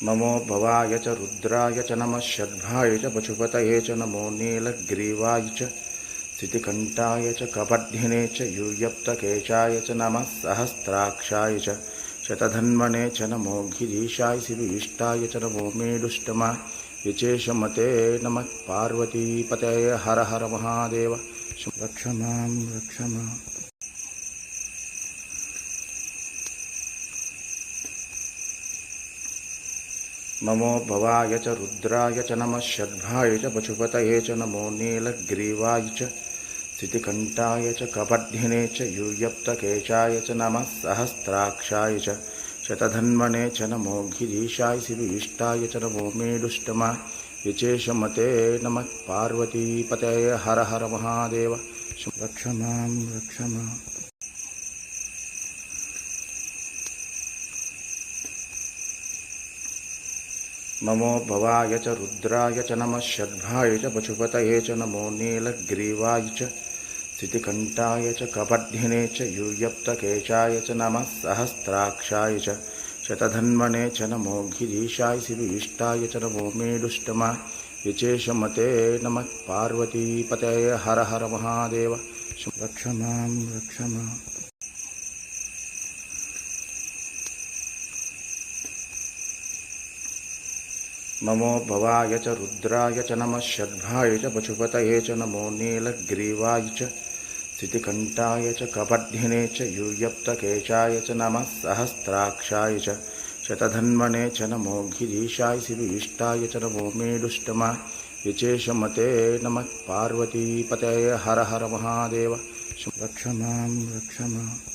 नमो भवाय च रुद्राय च नमः शर्भाय च पशुपतये च नमो नीलग्रीवाय च स्थितिकण्ठाय च कपर्धिने च यूयप्तकेशाय च नमः सहस्राक्षाय च शतधन्वने च नमो गिरीशाय शिविष्टाय च नमो मेडुष्टमा विचेशमते नमः पार्वतीपतये हर हर महादेव रक्ष मां रक्ष माम्। नमो भवाय च रुद्राय च नमः शर्भाय च पशुपतये च नमो नीलग्रीवाय च स्थितिकण्ठाय च कपर्धिने च यूयप्तकेशाय च नमः सहस्राक्षाय च शतधन्वने च नमो गिरीशाय शिविष्टाय च नमो मेडुष्टमा विचेशमते नमः पार्वतीपतये हर हर महादेव रक्ष मां रक्ष माम्। नमो भवाय च रुद्राय च नमः शर्भाय च पशुपतये च नमो नीलग्रीवाय च स्थितिकण्ठाय च कपर्धिने च यूयप्तकेशाय च नमः सहस्राक्षाय च शतधन्वने च नमो गिरीशाय शिविष्टाय च नमो मेडुष्टमा विचेशमते नमः पार्वतीपतये हर हर महादेव रक्ष मां रक्ष माम्। नमो भवाय च रुद्राय च नमः शर्भाय च पशुपतये च नमो नीलग्रीवाय च स्थितिकण्ठाय च कपर्धिने च यूयप्तकेशाय च नमः सहस्राक्षाय च शतधन्वने च नमो गिरीशाय शिविष्टाय च नमो मेडुष्टमा विचेशमते नमः पार्वतीपतये हर हर महादेव रक्ष मां रक्ष माम्।